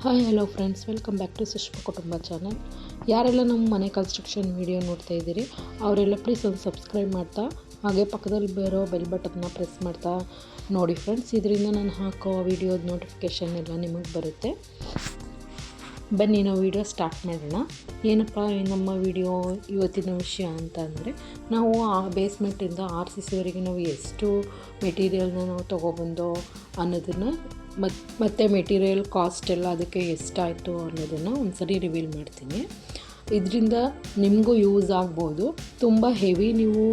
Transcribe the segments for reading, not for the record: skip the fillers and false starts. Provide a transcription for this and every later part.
Hi hello friends, welcome back to Sushma Kutumba channel. ಯಾರೆಲ್ಲ ನಮ್ಮ ಮನೆ ಕನ್ಸ್ಟ್ರಕ್ಷನ್ ವಿಡಿಯೋ ನೋಡ್ತಾ ಇದ್ದೀರಿ ಅವರೆಲ್ಲ ಪ್ಲೀಸ್ ಒಂದು ಸಬ್ಸ್ಕ್ರೈಬ್ ಮಾಡ್ತಾ ಹಾಗೆ ಪಕ್ಕದಲ್ಲಿ ಬರೋ ಬೆಲ್ ಬಟನ್ನ ಪ್ರೆಸ್ ಮಾಡ್ತಾ ನೋಡಿ ಫ್ರೆಂಡ್ಸ್. ಇದರಿಂದ ನಾನು ಹಾಕೋ ವಿಡಿಯೋದ ನೋಟಿಫಿಕೇಷನ್ ಎಲ್ಲ ನಿಮಗೆ ಬರುತ್ತೆ. ಬನ್ನಿ ನಾವು ವಿಡಿಯೋ ಸ್ಟಾರ್ಟ್ ಮಾಡೋಣ. ಏನಪ್ಪ ನಮ್ಮ ವಿಡಿಯೋ ಇವತ್ತಿನ ವಿಷಯ ಅಂತ ಅಂದರೆ, ನಾವು ಆ ಬೇಸ್ಮೆಂಟಿಂದ RCCವರೆಗೆ ನಾವು ಎಷ್ಟು ಮೆಟೀರಿಯಲ್ನ ನಾವು ತೊಗೊಬಂದೋ ಅನ್ನೋದನ್ನು ಮತ್ತು ಮೆಟೀರಿಯಲ್ ಕಾಸ್ಟ್ ಎಲ್ಲ ಅದಕ್ಕೆ ಎಷ್ಟಾಯಿತು ಅನ್ನೋದನ್ನು ಒಂದು ಸರಿ ರಿವೀಲ್ ಮಾಡ್ತೀನಿ. ಇದರಿಂದ ನಿಮಗೂ ಯೂಸ್ ಆಗ್ಬೋದು. ತುಂಬ ಹೆವಿ ನೀವು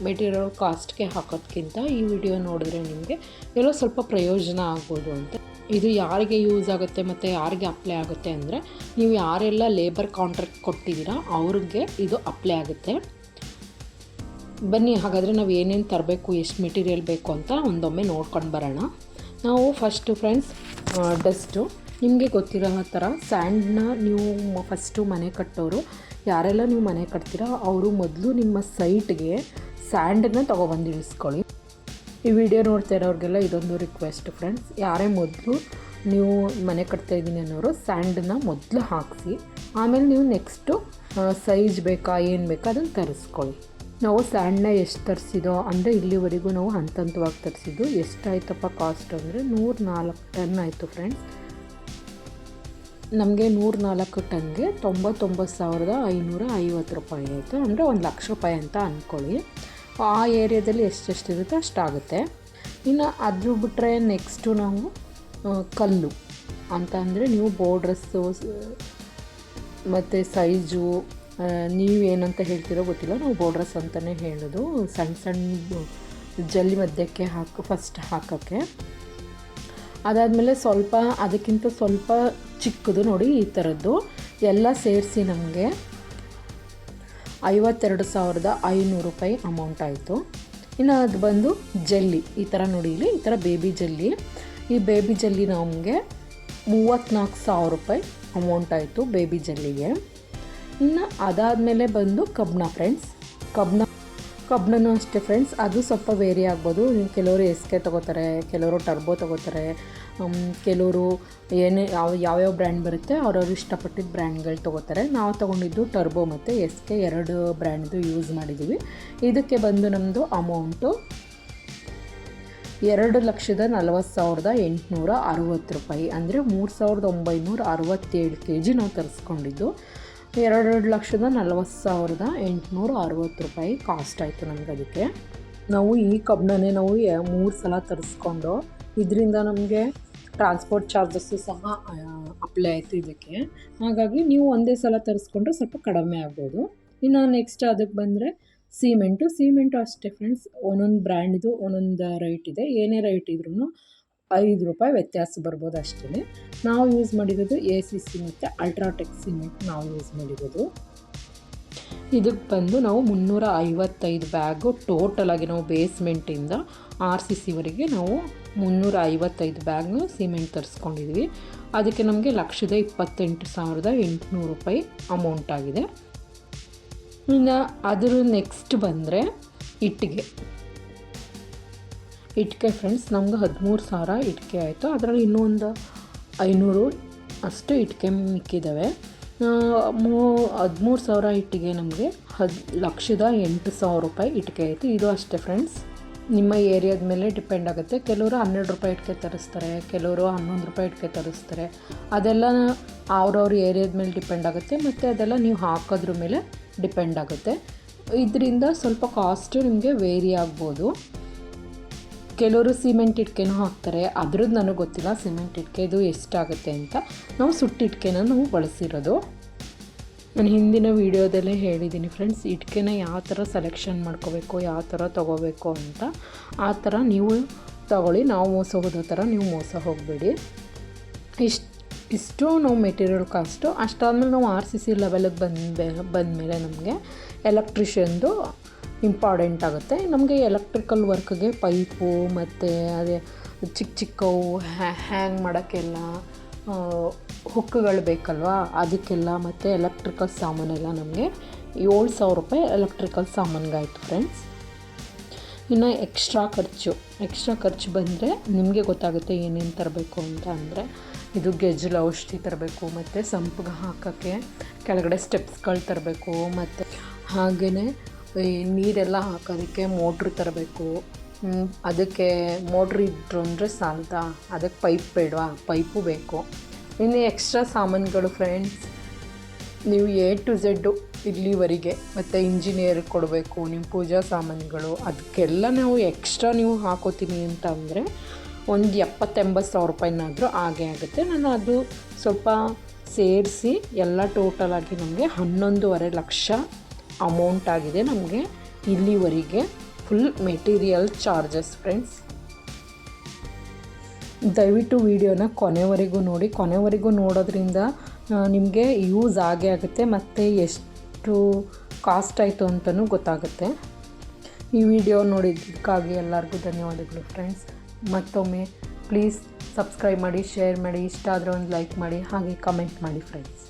ಮೆಟೀರಿಯಲ್ ಕಾಸ್ಟ್ಗೆ ಹಾಕೋದಕ್ಕಿಂತ ಈ ವಿಡಿಯೋ ನೋಡಿದ್ರೆ ನಿಮಗೆ ಎಲ್ಲೋ ಸ್ವಲ್ಪ ಪ್ರಯೋಜನ ಆಗ್ಬೋದು ಅಂತ. ಇದು ಯಾರಿಗೆ ಯೂಸ್ ಆಗುತ್ತೆ ಮತ್ತು ಯಾರಿಗೆ ಅಪ್ಲೈ ಆಗುತ್ತೆ ಅಂದರೆ, ನೀವು ಯಾರೆಲ್ಲ ಲೇಬರ್ ಕಾಂಟ್ರಾಕ್ಟ್ ಕೊಟ್ಟಿದ್ದೀರಾ ಅವ್ರಿಗೆ ಇದು ಅಪ್ಲೈ ಆಗುತ್ತೆ. ಬನ್ನಿ ಹಾಗಾದರೆ ನಾವು ಏನೇನು ತರಬೇಕು, ಎಷ್ಟು ಮೆಟೀರಿಯಲ್ ಬೇಕು ಅಂತ ಒಂದೊಮ್ಮೆ ನೋಡ್ಕೊಂಡು ಬರೋಣ. ನಾವು ಫಸ್ಟು ಫ್ರೆಂಡ್ಸ್ ಡಸ್ಟು, ನಿಮಗೆ ಗೊತ್ತಿರೋ ಥರ ಸ್ಯಾಂಡನ್ನ ನೀವು ಫಸ್ಟು ಮನೆ ಕಟ್ಟೋರು ಯಾರೆಲ್ಲ ನೀವು ಮನೆ ಕಟ್ತೀರಾ ಅವರು ಮೊದಲು ನಿಮ್ಮ ಸೈಟ್ಗೆ ಸ್ಯಾಂಡನ್ನು ತೊಗೊಬಂದು ಇಳಿಸ್ಕೊಳ್ಳಿ. ಈ ವಿಡಿಯೋ ನೋಡ್ತಾ ಇರೋರಿಗೆಲ್ಲ ಇದೊಂದು ರಿಕ್ವೆಸ್ಟ್ ಫ್ರೆಂಡ್ಸ್, ಯಾರೇ ಮೊದಲು ನೀವು ಮನೆ ಕಟ್ತಾಯಿದ್ದೀನಿ ಅನ್ನೋರು ಸ್ಯಾಂಡನ್ನು ಮೊದಲು ಹಾಕಿಸಿ, ಆಮೇಲೆ ನೀವು ನೆಕ್ಸ್ಟು ಸೈಜ್ ಬೇಕಾ ಏನು ಬೇಕಾ ಅದನ್ನು ತರಿಸ್ಕೊಳ್ಳಿ. ನಾವು ಸ್ಯಾಂಡನ್ನ ಎಷ್ಟು ತರಿಸಿದೋ ಅಂದರೆ ಇಲ್ಲಿವರೆಗೂ ನಾವು ಹಂತವಾಗಿ ತರಿಸಿದ್ದು. ಎಷ್ಟಾಯ್ತಪ್ಪ ಕಾಸ್ಟ್ ಅಂದರೆ 104 ಟನ್ ಆಯಿತು ಫ್ರೆಂಡ್ಸ್. ನಮಗೆ 104 ಟನ್ಗೆ 99,550 ರೂಪಾಯಿ ಆಯಿತು. ಅಂದರೆ 1,00,000 ರೂಪಾಯಿ ಅಂತ ಅಂದ್ಕೊಳ್ಳಿ. ಆ ಏರಿಯಾದಲ್ಲಿ ಎಷ್ಟೆಷ್ಟಿರುತ್ತೆ ಅಷ್ಟಾಗುತ್ತೆ. ಇನ್ನು ಅದು ಬಿಟ್ಟರೆ ನೆಕ್ಸ್ಟು ನಾವು ಕಲ್ಲು ಅಂತ ಅಂದರೆ ನೀವು ಬೋರ್ಡ್ರಸ್ಸು ಮತ್ತು ಸೈಜು ನೀವೇನಂತ ಹೇಳ್ತಿರೋ ಗೊತ್ತಿಲ್ಲ, ನಾವು ಬೋರ್ಡ್ರಸ್ ಅಂತಲೇ ಹೇಳೋದು. ಸಣ್ಣ ಸಣ್ಣ ಜಲ್ಲಿ ಮಧ್ಯಕ್ಕೆ ಫಸ್ಟ್ ಹಾಕೋಕ್ಕೆ, ಅದಾದಮೇಲೆ ಸ್ವಲ್ಪ ಅದಕ್ಕಿಂತ ಸ್ವಲ್ಪ ಚಿಕ್ಕದು ನೋಡಿ ಈ ಥರದ್ದು ಎಲ್ಲ ಸೇರಿಸಿ ನಮಗೆ 52,500 ರೂಪಾಯಿ ಅಮೌಂಟ್ ಆಯಿತು. ಇನ್ನು ಅದು ಬಂದು ಜಲ್ಲಿ ಈ ಥರ ನೋಡಿ, ಇಲ್ಲಿ ಈ ಥರ ಬೇಬಿ ಜಲ್ಲಿ. ಈ ಬೇಬಿ ಜಲ್ಲಿ ನಮಗೆ 34,000 ರೂಪಾಯಿ ಅಮೌಂಟ್ ಆಯಿತು ಬೇಬಿ ಜಲ್ಲಿಗೆ. ಇನ್ನು ಅದಾದಮೇಲೆ ಬಂದು ಕಬ್ಬಣ ಫ್ರೆಂಡ್ಸ್. ಕಬ್ಬಣನೂ ಅಷ್ಟೇ ಫ್ರೆಂಡ್ಸ್, ಅದು ಸ್ವಲ್ಪ ವೇರಿ ಆಗ್ಬೋದು. ಕೆಲವರು SK ತೊಗೋತಾರೆ, ಕೆಲವರು ಟರ್ಬೋ ತೊಗೋತಾರೆ, ಕೆಲವರು ಯಾವ್ಯಾವ ಬ್ರ್ಯಾಂಡ್ ಬರುತ್ತೆ ಅವ್ರವ್ರು ಇಷ್ಟಪಟ್ಟಿದ್ದ ಬ್ರ್ಯಾಂಡ್ಗಳು ತೊಗೋತಾರೆ. ನಾವು ತೊಗೊಂಡಿದ್ದು ಟರ್ಬೋ ಮತ್ತು SK 2 ಬ್ರ್ಯಾಂಡ್ದು ಯೂಸ್ ಮಾಡಿದ್ದೀವಿ. ಇದಕ್ಕೆ ಬಂದು ನಮ್ಮದು ಅಮೌಂಟು 2,40,860 ರೂಪಾಯಿ, ಅಂದರೆ 3,967 kg ನಾವು ತರಿಸ್ಕೊಂಡಿದ್ದು. 2,40,40,860 ರೂಪಾಯಿ ಕಾಸ್ಟ್ ಆಯಿತು ನಮಗೆ. ಅದಕ್ಕೆ ನಾವು ಈ ಕಬ್ಬಣನೇ ನಾವು 3 ಸಲ ತರಿಸ್ಕೊಂಡು, ಇದರಿಂದ ನಮಗೆ ಟ್ರಾನ್ಸ್ಪೋರ್ಟ್ ಚಾರ್ಜಸ್ಸು ಸಹ ಅಪ್ಲೈ ಆಯಿತು ಇದಕ್ಕೆ. ಹಾಗಾಗಿ ನೀವು ಒಂದೇ ಸಲ ತರಿಸ್ಕೊಂಡ್ರೆ ಸ್ವಲ್ಪ ಕಡಿಮೆ ಆಗ್ಬೋದು. ಇನ್ನು ನೆಕ್ಸ್ಟ್ ಅದಕ್ಕೆ ಬಂದರೆ ಸಿಮೆಂಟು ಅಷ್ಟೇ ಫ್ರೆಂಡ್ಸ್. ಒಂದೊಂದು ಬ್ರ್ಯಾಂಡ್ದು ಒಂದೊಂದು ರೇಟ್ ಇದೆ. ಏನೇ ರೇಟ್ ಇದ್ರೂ 5 ರೂಪಾಯಿ ವ್ಯತ್ಯಾಸ ಬರ್ಬೋದು ಅಷ್ಟೇ. ನಾವು ಯೂಸ್ ಮಾಡಿರೋದು ACC ಮತ್ತು ಅಲ್ಟ್ರಾಟೆಕ್ ಸಿಮೆಂಟ್ ನಾವು ಯೂಸ್ ಮಾಡಿರೋದು. ಇದಕ್ಕೆ ಬಂದು ನಾವು 355 ಬ್ಯಾಗು ಟೋಟಲಾಗಿ ನಾವು ಬೇಸ್ಮೆಂಟಿಂದ RCCವರೆಗೆ ನಾವು 355 ಬ್ಯಾಗ್ನು ಸಿಮೆಂಟ್ ತರಿಸ್ಕೊಂಡಿದ್ವಿ. ಅದಕ್ಕೆ ನಮಗೆ 1,28,800 ರೂಪಾಯಿ ಅಮೌಂಟ್ ಆಗಿದೆ. ಇನ್ನು ಅದರ ನೆಕ್ಸ್ಟ್ ಬಂದರೆ ಇಟ್ಟಿಗೆ ಫ್ರೆಂಡ್ಸ್, ನಮ್ಗೆ 13,000 ಇಟ್ಟಿಗೆ ಆಯಿತು. ಅದರಲ್ಲಿ ಇನ್ನೂ ಒಂದು 500 ಅಷ್ಟು ಇಟ್ಟಿಗೆ ಮಿಕ್ಕಿದ್ದಾವೆ. 13,000 ಇಟ್ಟಿಗೆ ನಮಗೆ 1,08,000 ರೂಪಾಯಿ ಇಟ್ಟಿಗೆ ಆಯಿತು. ಇದು ಅಷ್ಟೇ ಫ್ರೆಂಡ್ಸ್, ನಿಮ್ಮ ಏರಿಯಾದ ಮೇಲೆ ಡಿಪೆಂಡ್ ಆಗುತ್ತೆ. ಕೆಲವರು 12 ರೂಪಾಯಿ ಇಟ್ಟಿಗೆ ತರಿಸ್ತಾರೆ, ಕೆಲವರು 11 ರೂಪಾಯಿ ಇಟ್ಟಿಗೆ ತರಿಸ್ತಾರೆ. ಅದೆಲ್ಲ ಅವ್ರವ್ರ ಏರಿಯಾದ ಮೇಲೆ ಡಿಪೆಂಡ್ ಆಗುತ್ತೆ, ಮತ್ತು ಅದೆಲ್ಲ ನೀವು ಹಾಕೋದ್ರ ಮೇಲೆ ಡಿಪೆಂಡ್ ಆಗುತ್ತೆ. ಇದರಿಂದ ಸ್ವಲ್ಪ ಕಾಸ್ಟು ನಿಮಗೆ ವೇರಿ ಆಗ್ಬೋದು. ಕೆಲವರು ಸಿಮೆಂಟ್ ಇಟ್ಕೆನೂ ಹಾಕ್ತಾರೆ, ಅದ್ರದ್ದು ನನಗೆ ಗೊತ್ತಿಲ್ಲ ಸಿಮೆಂಟ್ ಇಟ್ಕೆದು ಎಷ್ಟಾಗುತ್ತೆ ಅಂತ. ನಾವು ಸುಟ್ಟಿಟ್ಕೆನ ನಾವು ಬಳಸಿರೋದು. ನಾನು ಹಿಂದಿನ ವೀಡಿಯೋದಲ್ಲೇ ಹೇಳಿದ್ದೀನಿ ಫ್ರೆಂಡ್ಸ್, ಇಟ್ಕೆನ ಯಾವ ಥರ ಸೆಲೆಕ್ಷನ್ ಮಾಡ್ಕೋಬೇಕು, ಯಾವ ಥರ ತೊಗೋಬೇಕು ಅಂತ. ಆ ಥರ ನೀವು ತಗೊಳ್ಳಿ, ನಾವು ಮೋಸ ಹೋಗೋ ಥರ ನೀವು ಮೋಸ ಹೋಗಬೇಡಿ. ಇಷ್ಟು ನಾವು ಮೆಟೀರಿಯಲ್ ಕಾಸ್ಟು. ಅಷ್ಟಾದಮೇಲೆ ನಾವು RCC ಲೆವೆಲಿಗೆ ಬಂದಮೇಲೆ ನಮಗೆ ಎಲೆಕ್ಟ್ರಿಷಿಯನ್ದು ಇಂಪಾರ್ಟೆಂಟ್ ಆಗುತ್ತೆ. ನಮಗೆ ಎಲೆಕ್ಟ್ರಿಕಲ್ ವರ್ಕ್ಗೆ ಪೈಪು ಮತ್ತು ಅದೇ ಚಿಕ್ಕವು ಹ್ಯಾಂಗ್ ಮಾಡೋಕ್ಕೆಲ್ಲ ಹುಕ್ಕುಗಳು ಬೇಕಲ್ವ, ಅದಕ್ಕೆಲ್ಲ ಮತ್ತು ಎಲೆಕ್ಟ್ರಿಕಲ್ ಸಾಮಾನೆಲ್ಲ ನಮಗೆ 7,000 ರೂಪಾಯಿ ಎಲೆಕ್ಟ್ರಿಕಲ್ ಸಾಮಾನಿಗಾಯಿತು ಫ್ರೆಂಡ್ಸ್. ಇನ್ನು ಎಕ್ಸ್ಟ್ರಾ ಖರ್ಚು ಬಂದರೆ ನಿಮಗೆ ಗೊತ್ತಾಗುತ್ತೆ ಏನೇನು ತರಬೇಕು ಅಂತ. ಅಂದರೆ ಇದು ಗೆಜ್ಜಲು ಔಷಧಿ ತರಬೇಕು, ಮತ್ತು ಸಂಪಿಗೆ ಹಾಕೋಕ್ಕೆ ಕೆಳಗಡೆ ಸ್ಟೆಪ್ಸ್ಗಳು ತರಬೇಕು, ಮತ್ತು ಹಾಗೆಯೇ ಈ ನೀರೆಲ್ಲ ಹಾಕೋದಕ್ಕೆ ಮೋಟ್ರ್ ತರಬೇಕು. ಅದಕ್ಕೆ ಮೋಟ್ರ್ ಇದ್ರು ಅಂದರೆ ಸಾಲದಾ, ಅದಕ್ಕೆ ಪೈಪ್ ಬೇಡವಾ, ಪೈಪು ಬೇಕು. ಇನ್ನು ಎಕ್ಸ್ಟ್ರಾ ಸಾಮಾನುಗಳು ಫ್ರೆಂಡ್ಸ್, ನೀವು A to Z ಇಲ್ಲಿವರೆಗೆ, ಮತ್ತು ಇಂಜಿನಿಯರ್ ಕೊಡಬೇಕು ನಿಮ್ಮ ಪೂಜಾ ಸಾಮಾನುಗಳು, ಅದಕ್ಕೆಲ್ಲ ನಾವು ಎಕ್ಸ್ಟ್ರಾ ನೀವು ಹಾಕೋತೀನಿ ಅಂತ ಅಂದರೆ ಒಂದು 70-80 ಸಾವಿರ ರೂಪಾಯಿನಾದರೂ ಆಗೇ ಆಗುತ್ತೆ. ನಾನು ಅದು ಸ್ವಲ್ಪ ಸೇರಿಸಿ ಎಲ್ಲ ಟೋಟಲಾಗಿ ನಮಗೆ 11.5 ಲಕ್ಷ ಅಮೌಂಟ್ ಆಗಿದೆ ನಮಗೆ ಇಲ್ಲಿವರೆಗೆ ಫುಲ್ ಮೆಟೀರಿಯಲ್ ಚಾರ್ಜಸ್ ಫ್ರೆಂಡ್ಸ್. ದಯವಿಟ್ಟು ವಿಡಿಯೋನ ಕೊನೆವರೆಗೂ ನೋಡಿ. ಕೊನೆವರೆಗೂ ನೋಡೋದ್ರಿಂದ ನಿಮಗೆ ಯೂಸ್ ಆಗೇ ಆಗುತ್ತೆ, ಮತ್ತು ಎಷ್ಟು ಕಾಸ್ಟ್ ಆಯಿತು ಅಂತಲೂ ಗೊತ್ತಾಗುತ್ತೆ. ಈ ವಿಡಿಯೋ ನೋಡಿದ್ದಕ್ಕಾಗಿ ಎಲ್ಲರಿಗೂ ಧನ್ಯವಾದಗಳು ಫ್ರೆಂಡ್ಸ್. ಮತ್ತೊಮ್ಮೆ ಪ್ಲೀಸ್ ಸಬ್ಸ್ಕ್ರೈಬ್ ಮಾಡಿ, ಶೇರ್ ಮಾಡಿ, ಇಷ್ಟ ಆದರೆ ಒಂದು ಲೈಕ್ ಮಾಡಿ, ಹಾಗೆ ಕಮೆಂಟ್ ಮಾಡಿ ಫ್ರೆಂಡ್ಸ್.